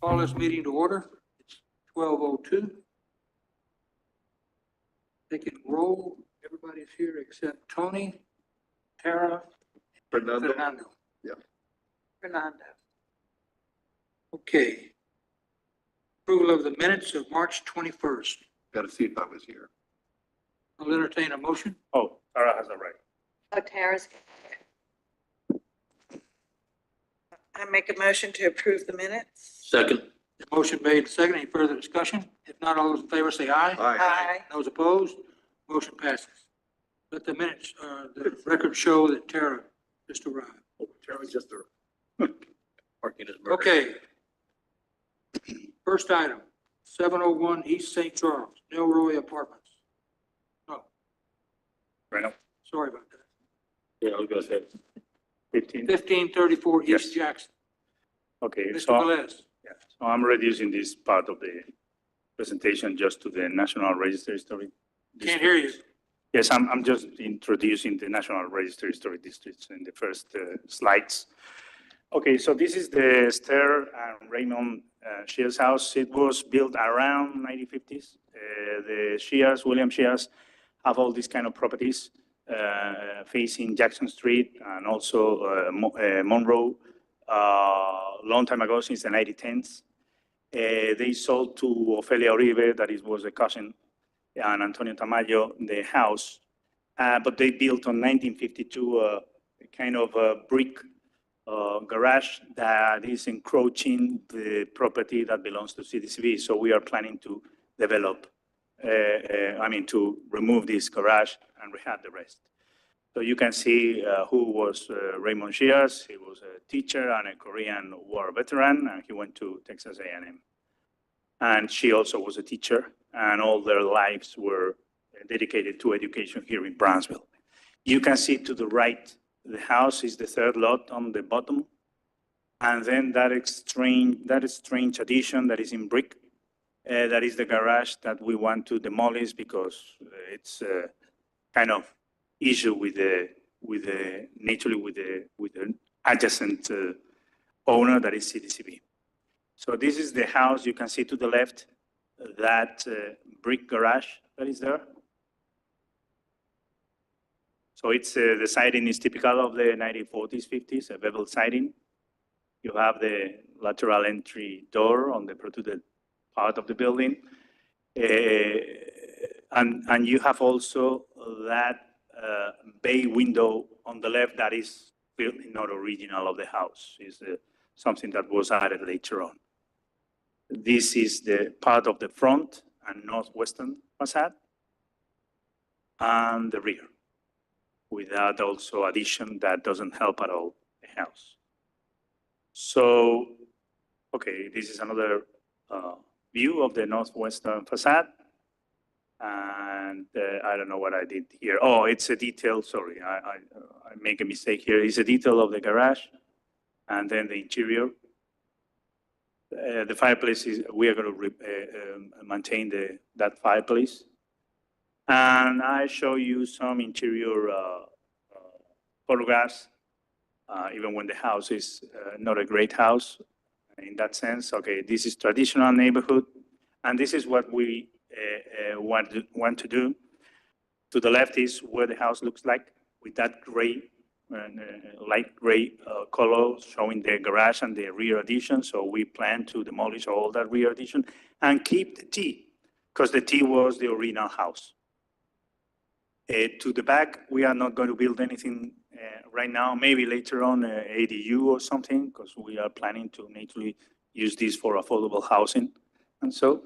Call this meeting to order. It's 12:02. Taking roll. Everybody's here except Tony, Tara, Fernando. Fernando. Okay. Approval of the minutes of March 21st. Got to see if I was here. I'll entertain a motion. Oh, Tara has a right. Oh, Tara's. I make a motion to approve the minutes. Second. The motion made, second. Any further discussion? If not, all those in favor say aye. Aye. Those opposed, motion passes. Let the minutes, the record show that Tara just arrived. Tara's just there. Parking is murder. Okay. First item, 701 East St. Charles, Nelroy Apartments. Oh, Right now? sorry about that. Yeah, I was gonna say 15. 1534 Yes. East Jackson. Okay, Mr. so, Velez. yeah, so I'm reducing this part of the presentation just to the National Register Historic. Can't hear you. Yes, I'm just introducing the National Register Historic Districts in the first slides. Okay, so this is the Esther and Raymond Shears house. It was built around 1950s. The Shears, William Shears, have all these kind of properties facing Jackson Street and also Monroe. Long time ago, since the 1910s, they sold to Ofelia Uribe, that was a cousin, and Antonio Tamayo, the house. But they built on 1952 a kind of a brick garage that is encroaching the property that belongs to CDCB. So we are planning to develop, to remove this garage and rehab the rest. So you can see who was Raymond Shears. He was a teacher and a Korean War veteran, and he went to Texas A&M. And she also was a teacher, and all their lives were dedicated to education here in Brownsville. You can see to the right, the house is the third lot on the bottom. And then that strange addition that is in brick, that is the garage that we want to demolish because it's a kind of issue with the adjacent owner that is CDCB. So this is the house. You can see to the left, that brick garage that is there. So it's the siding is typical of the 1940s, 50s, a bevel siding. You have the lateral entry door on the protrude part of the building. And you have also that bay window on the left that is not original of the house. Is something that was added later on. This is the part of the front and northwestern facade and the rear, without also addition that doesn't help at all the house. So, okay, this is another view of the northwestern facade. And I don't know what I did here. Oh, it's a detail, sorry, I make a mistake here. It's a detail of the garage and then the interior. The fireplace is, we are going to maintain that fireplace. And I show you some interior photographs, even when the house is not a great house in that sense. Okay, this is traditional neighborhood, and this is what we want to do. To the left is where the house looks like with that gray, light gray color showing the garage and the rear addition. So we plan to demolish all that rear addition and keep the T, because the T was the original house. To the back, we are not going to build anything right now, maybe later on ADU or something, because we are planning to naturally use this for affordable housing. And so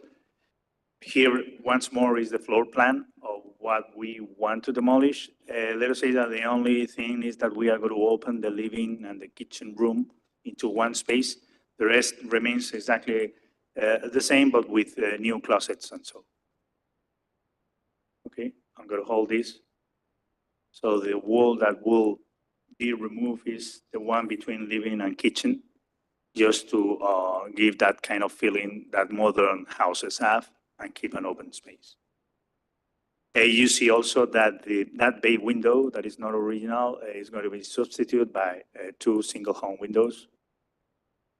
here, once more, is the floor plan of what we want to demolish. Let us say that the only thing is that we are going to open the living and the kitchen room into one space. The rest remains exactly the same, but with new closets and so. Okay, I'm going to hold this. So the wall that will be removed is the one between living and kitchen, just to give that kind of feeling that modern houses have and keep an open space. You see also that that bay window that is not original is going to be substituted by two single home windows,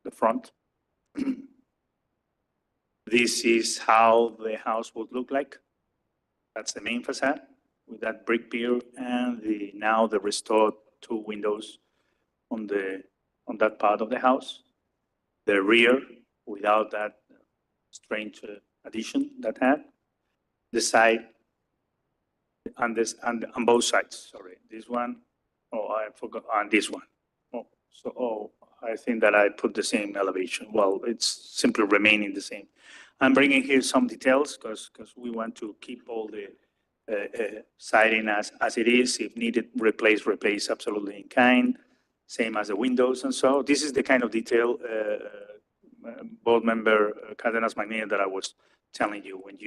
the front. This is how the house would look like. That's the main facade with that brick pier and now the restored two windows on that part of the house. The rear without that strange addition that had. The side and on both sides, sorry. This one, I forgot, and this one. I think that I put the same elevation. Well, it's simply remaining the same. I'm bringing here some details because we want to keep all the siding as it is. If needed, replace absolutely in kind. Same as the windows and so. This is the kind of detail, board member Cardenas Magnier, that I was telling you. When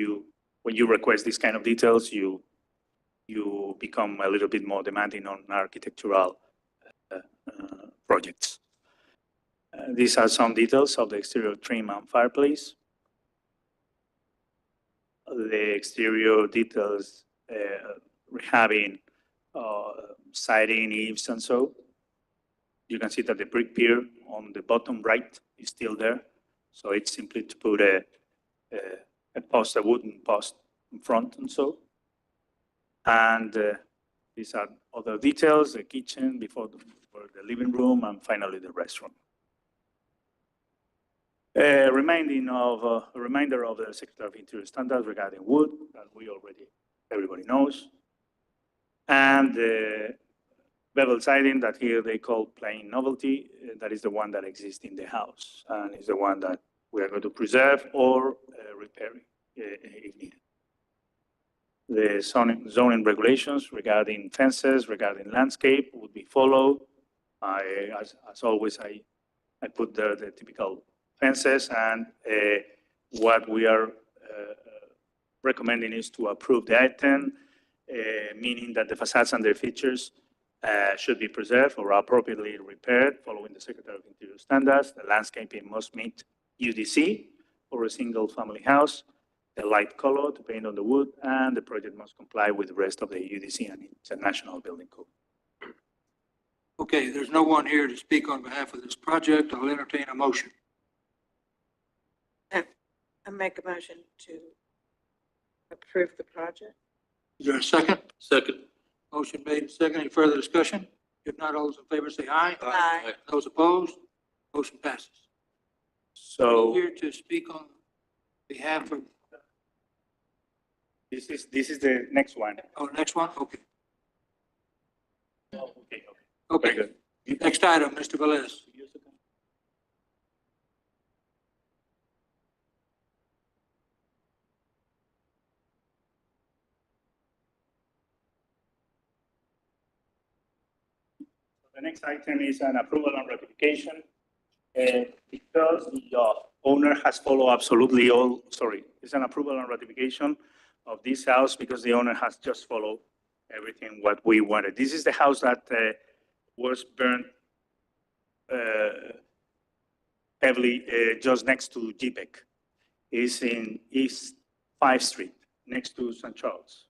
you request these kind of details, you become a little bit more demanding on architectural projects. These are some details of the exterior trim and fireplace. The exterior details rehabbing siding, eaves, and so. You can see that the brick pier on the bottom right is still there. So it's simply to put a wooden post in front and so. And these are other details, the kitchen for the living room, and finally the restroom. A reminder of the Secretary of Interior standards regarding wood that everybody knows. And the bevel siding that here they call plain novelty, that is the one that exists in the house and is the one that we are going to preserve or repair if needed. The zoning regulations regarding fences, regarding landscape would be followed. As always, I put there the typical fences, and what we are recommending is to approve the item, meaning that the facades and their features should be preserved or appropriately repaired following the Secretary of Interior standards. The landscaping must meet UDC for a single family house, the light color to paint on the wood, and the project must comply with the rest of the UDC and International Building Code. Okay, there's no one here to speak on behalf of this project. I'll entertain a motion. I make a motion to approve the project. Is there a second? Second. Motion made and second. Any further discussion? If not, all those in favor say aye. Aye. Those opposed? Motion passes. So Here to speak on behalf of, this is the next one. next one? Okay. Okay. Okay. Very good. Next item, Mr. Velez. The next item is an approval and ratification. Because the owner has followed absolutely all, it's an approval and ratification of this house because the owner has just followed everything what we wanted. This is the house that was burned heavily just next to GPEC. It's in East 5th Street, next to St. Charles.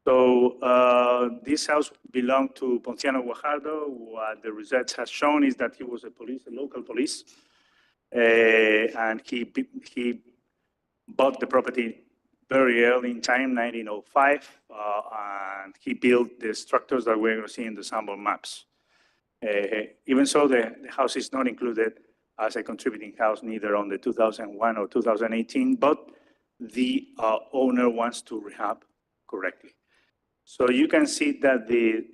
So this house belonged to Ponciano Guajardo. What the research has shown is that he was a local police, and he bought the property very early in time, 1905, and he built the structures that we're going to see in the sample maps. Even so, the house is not included as a contributing house, neither on the 2001 or 2018, but the owner wants to rehab correctly. So you can see that the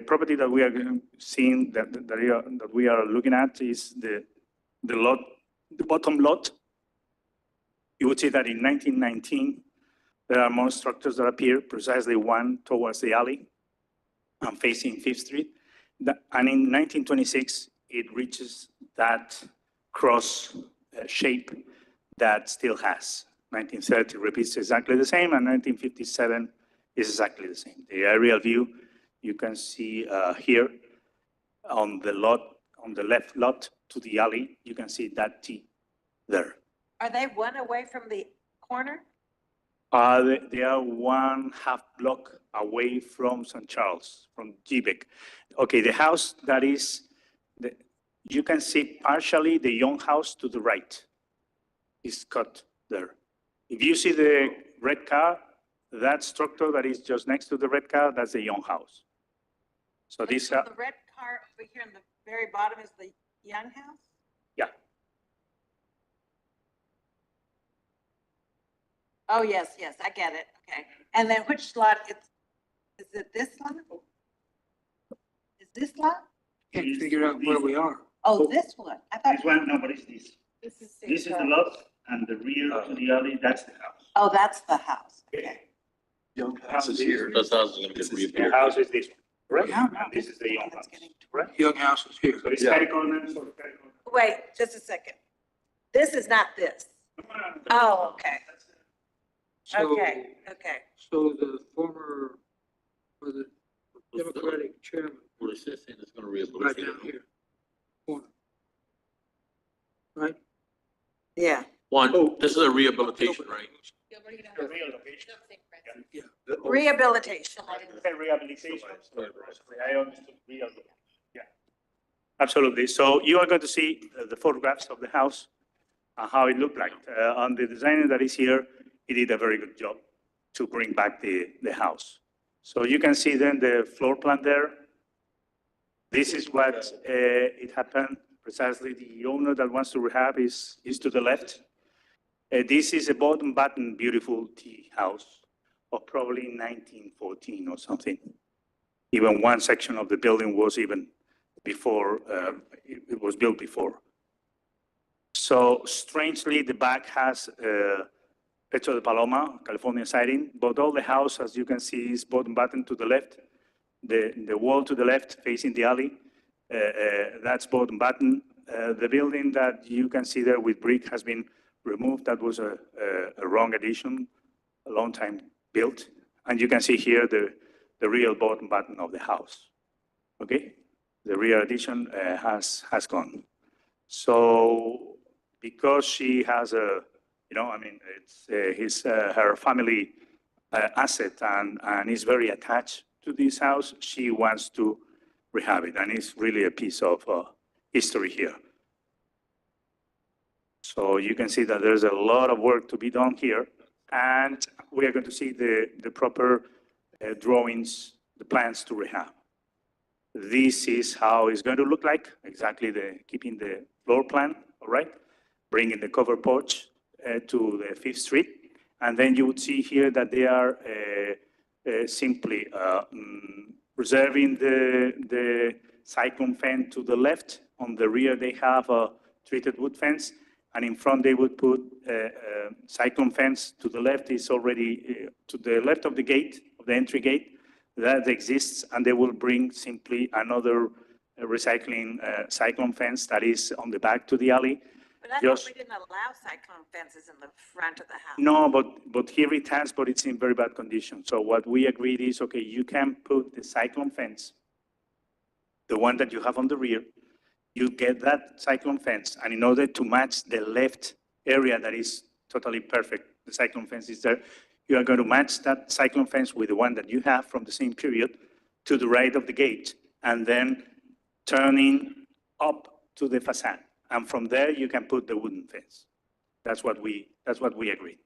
property that we are seeing that we are looking at is the bottom lot. You would see that in 1919 there are more structures that appear, precisely one towards the alley and facing 5th Street. And in 1926 it reaches that cross shape that still has. 1930 repeats exactly the same, and 1957 is exactly the same. The aerial view you can see here on the lot, on the left lot to the alley, you can see that T there. Are they one away from the corner? They are 1/2 block away from St. Charles, from GBEC. Okay, the house that is you can see partially the Young House to the right. It's cut there. If you see the red car, that structure that is just next to the red car, that's the Young House. So this, So the red car over here in the very bottom is the Young House? yeah, Oh, yes, yes, I get it. Okay. And then which lot, is it this lot? Is this lot? Can't figure out where we are. Oh, this one. I thought, this one, no, but it's this. this is. This is the lot, and the rear to the alley, that's the house. Oh, that's the house. Okay. Young house is here. This house is gonna get The reappeared. house is this one, correct? No, no, And this is the Young that's House, getting- correct? Young House is here. So it's Yeah. catty corner, so catty corner. Wait, just a second. This is not this. Oh, okay. So- Okay, okay. So the former, or the Democratic chairman, Well, it's just saying it's gonna right rehabilitate. down here. Corner. Right? Yeah. One, this is a rehabilitation, right? The real location. Yeah. Rehabilitation. Okay, rehabilitation. I understood real. Yeah. Absolutely. So you are going to see the photographs of the house, how it looked like. On the designer that is here, he did a very good job to bring back the house. So you can see then the floor plan there. This is what it happened. Precisely the owner that wants to rehab is to the left. This is a bottom button, beautiful tea house of probably 1914 or something. Even one section of the building was even before, it was built before. So strangely, the back has Pecho de Paloma, California siding, but all the house, as you can see, is bottom button to the left. The wall to the left facing the alley, that's bottom button. The building that you can see there with brick has been removed. That was a wrong addition, a long time built. And you can see here the real bottom button of the house. Okay? The rear addition has gone. So because she has a, it's her family asset and is very attached to this house, she wants to rehab it. And it's really a piece of history here. So you can see that there's a lot of work to be done here. And we are going to see the proper drawings, the plans to rehab. This is how it's going to look like, exactly keeping the floor plan, all right? Bringing the cover porch to the 5th Street. And then you would see here that they are simply preserving the cyclone fence to the left. On the rear, they have a treated wood fence. And in front, they would put a cyclone fence. To the left is already, to the left of the gate, of the entry gate, that exists, and they will bring simply another recycling cyclone fence that is on the back to the alley. But I thought Just- we didn't allow cyclone fences in the front of the house. No, but here it has, but it's in very bad condition. So what we agreed is, okay, you can put the cyclone fence, the one that you have on the rear, you get that cyclone fence, and in order to match the left area that is totally perfect, the cyclone fence is there, you are going to match that cyclone fence with the one that you have from the same period to the right of the gate, and then turning up to the facade. And from there, you can put the wooden fence. That's what we agreed.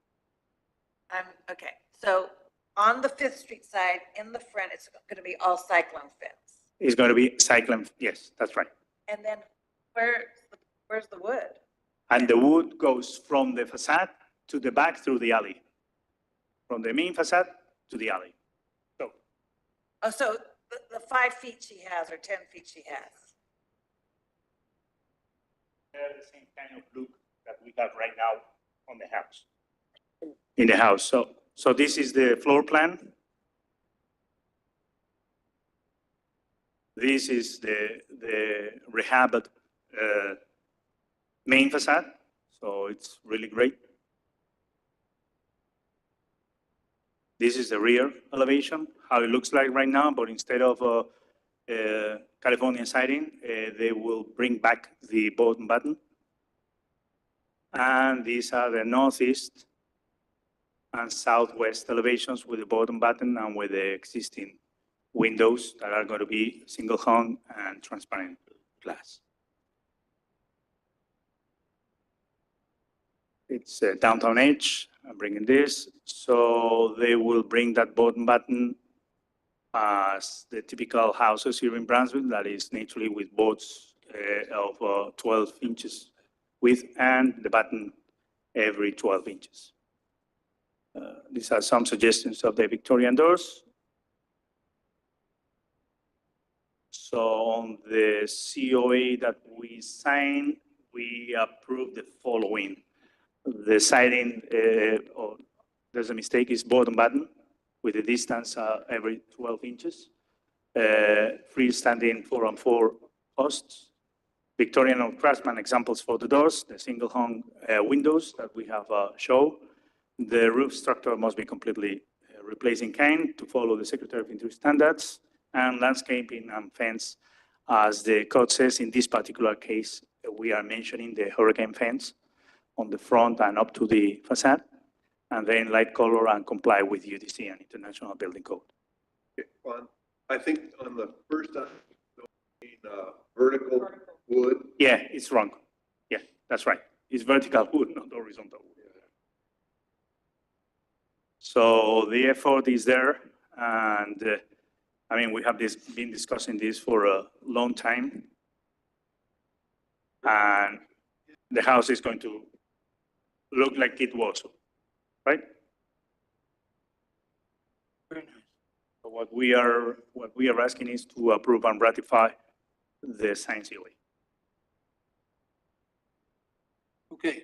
Okay, so on the 5th Street side, in the front, it's going to be all cyclone fence. It's going to be cyclone, yes, that's right. And then where's the wood? And the wood goes from the facade to the back through the alley. From the main facade to the alley. So Oh, so the 5 feet she has or 10 feet she has? they're the same kind of look that we have right now on the house. In the house. So this is the floor plan. This is the rehab main facade. So it's really great. This is the rear elevation, how it looks like right now, but instead of California siding, they will bring back the bottom button. And these are the northeast and southwest elevations with the bottom button and with the existing windows that are going to be single hung and transparent glass. It's Downtown Edge. I'm bringing this. So they will bring that button as the typical houses here in Brownsville, that is naturally with boards of 12 inches width and the button every 12 inches. These are some suggestions of the Victorian doors. So on the COA that we signed, we approved the following. The siding, there's a mistake, is bottom button with the distance every 12 inches. Freestanding 4-on-4 posts. Victorian or Craftsman examples for the doors, the single hung windows that we have shown. The roof structure must be completely replaced in kind to follow the Secretary of Interior standards, and landscaping and fence, as the code says. In this particular case, we are mentioning the hurricane fence on the front and up to the facade, and then light color and comply with UDC and International Building Code. Okay, I think on the first time, vertical wood. Yeah, it's wrong. Yeah, that's right. It's vertical wood, not horizontal wood. So the effort is there, and I mean, we have been discussing this for a long time, and the house is going to look like it was, right? Very nice. So what we are asking is to approve and ratify the sign COA. Okay. Is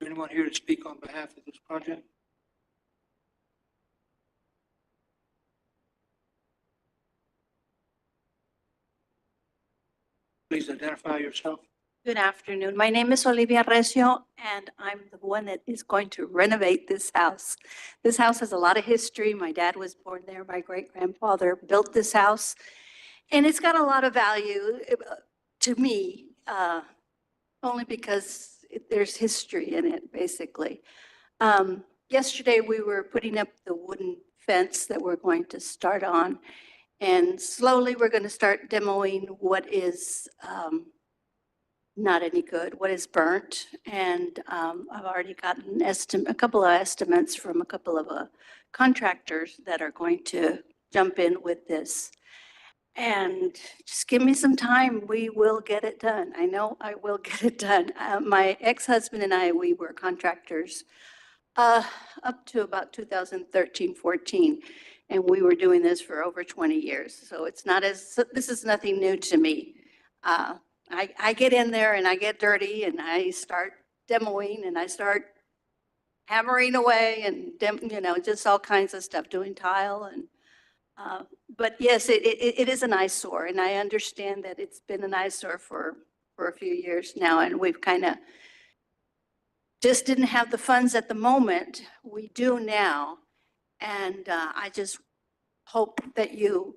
there anyone here to speak on behalf of this project? Please identify yourself. Good afternoon. My name is Olivia Recio, and I'm the one that is going to renovate this house. This house has a lot of history. My dad was born there. My great-grandfather built this house, and it's got a lot of value to me, only because there's history in it, basically. Yesterday, we were putting up the wooden fence that we're going to start on, and slowly we're going to start demoing what is not any good, what is burnt. And I've already gotten a couple of estimates from a couple of contractors that are going to jump in with this. And just give me some time, we will get it done. I know I will get it done. My ex-husband and I, we were contractors up to about 2013, 14. And we were doing this for over 20 years. So this is nothing new to me. I get in there and I get dirty and I start demoing and I start hammering away and, just all kinds of stuff, doing tile. And but yes, it is an eyesore, and I understand that it's been an eyesore for a few years now, and we've kind of just didn't have the funds at the moment. We do now, and I just hope that you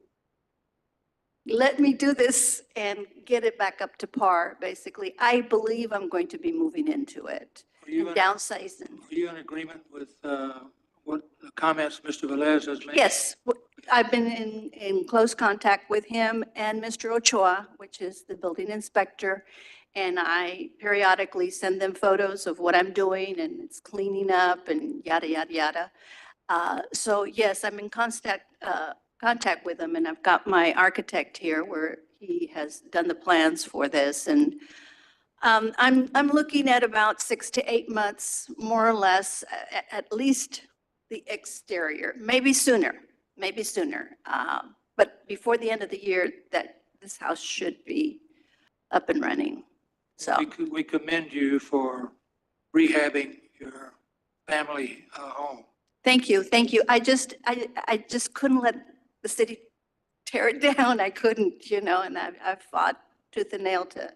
let me do this and get it back up to par, basically. I believe I'm going to be moving into it and downsizing. Are you in agreement with what the comments Mr. Velez has made? Yes, I've been in close contact with him and Mr. Ochoa, which is the building inspector, and I periodically send them photos of what I'm doing, and it's cleaning up and yada, yada, yada. So yes, I'm in contact with him, and I've got my architect here where he has done the plans for this. And I'm looking at about 6 to 8 months, more or less, at least the exterior, maybe sooner. But before the end of the year, that this house should be up and running. So We commend you for rehabbing your family home. thank you. I just couldn't let the city tear it down. I couldn't, and I've fought tooth and nail to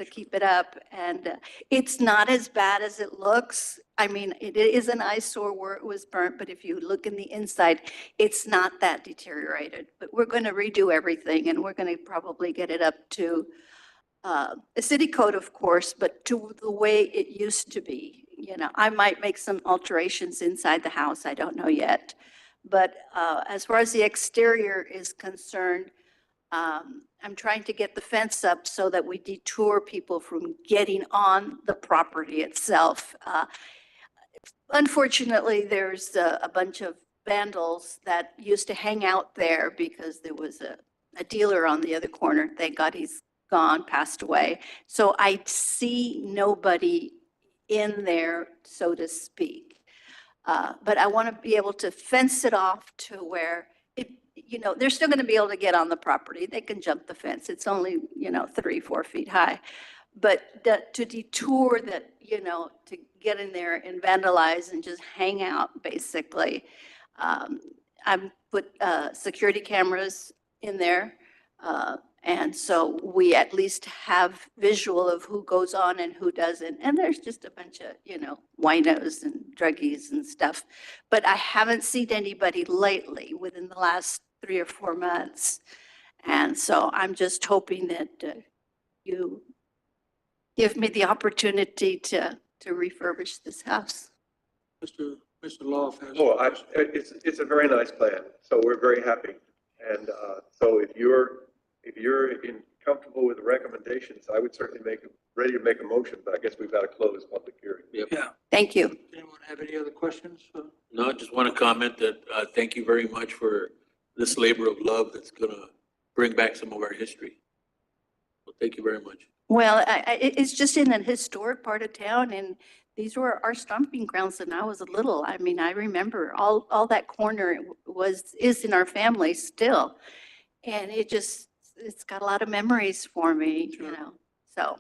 keep it up. And it's not as bad as it looks. I mean, it is an eyesore where it was burnt, but if you look in the inside, it's not that deteriorated. But we're going to redo everything, and we're going to probably get it up to a city code, of course, but to the way it used to be. I might make some alterations inside the house. I don't know yet. But as far as the exterior is concerned, I'm trying to get the fence up so that we detour people from getting on the property itself. Unfortunately, there's a bunch of vandals that used to hang out there because there was a dealer on the other corner. Thank God he's gone, passed away. So I see nobody in there, so to speak. But I want to be able to fence it off to where it, they're still going to be able to get on the property. They can jump the fence. It's only, 3-4 feet high. But to detour that, to get in there and vandalize and just hang out, basically. I've put security cameras in there. And so we at least have visual of who goes on and who doesn't. And there's just a bunch of, winos and druggies and stuff. But I haven't seen anybody lately within the last 3 or 4 months. And so I'm just hoping that you give me the opportunity to refurbish this house. Mr. Loft has. Oh, it's a very nice plan, so we're very happy. And so if you're comfortable with the recommendations, I would certainly ready to make a motion, but I guess we've got to close public hearing. Yeah. Thank you. Anyone have any other questions? No, I just want to comment that, thank you very much for this labor of love that's gonna bring back some of our history. Well, thank you very much. Well, it's just in a historic part of town, and these were our stomping grounds when I was little. I mean, I remember all that corner is in our family still. And it's got a lot of memories for me, Sure. So,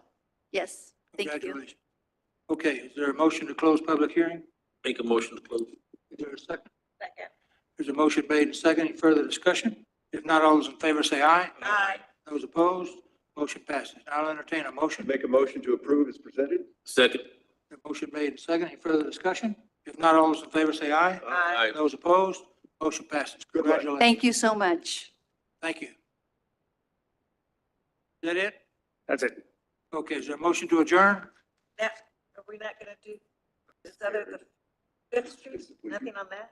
yes, thank you. Congratulations. Okay, is there a motion to close public hearing? Make a motion to close. Is there a second? Second. There's a motion made and second. Any further discussion? If not, all those in favor say aye. Aye. Those opposed, motion passes. Now I'll entertain a motion. Make a motion to approve as presented? Second. The motion made and second. Any further discussion? If not, all those in favor say aye. Aye. Those opposed, motion passes. Good luck. Congratulations. Thank you so much. Thank you. Is that it? That's it. Okay, is there a motion to adjourn? Now, are we not gonna do this other, the Fifth Street, nothing on that?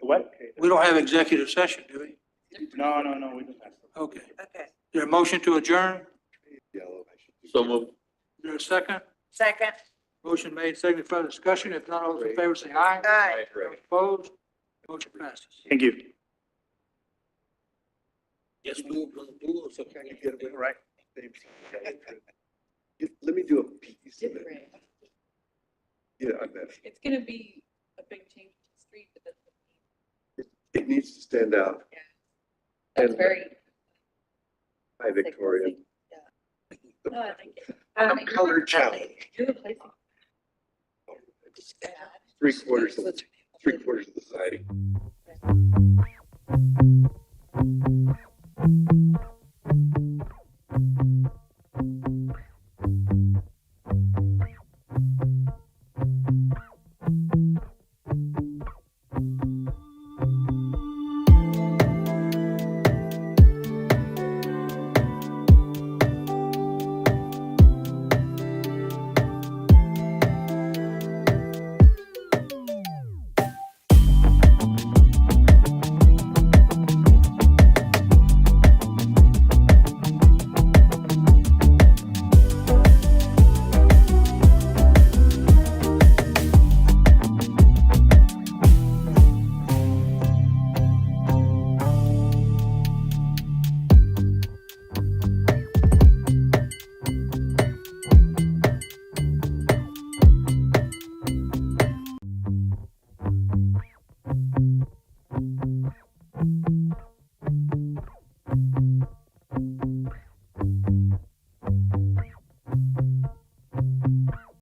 What? We don't have executive session, do we? No, we don't have. Okay. Is Okay. there a motion to adjourn? So move. Is there a second? Second. Motion made, second, further discussion. If not, all those in favor say aye. Aye. Those opposed, motion passes. Thank you. Yes, do or something. Right. Let me do a piece of it. different. Yeah, I bet. It's gonna be a big change to the street, but that's, It needs to stand out. that's And- very. Hi, Victoria. No, I think it. I'm color challenged. You're replacing. Three quarters of the society.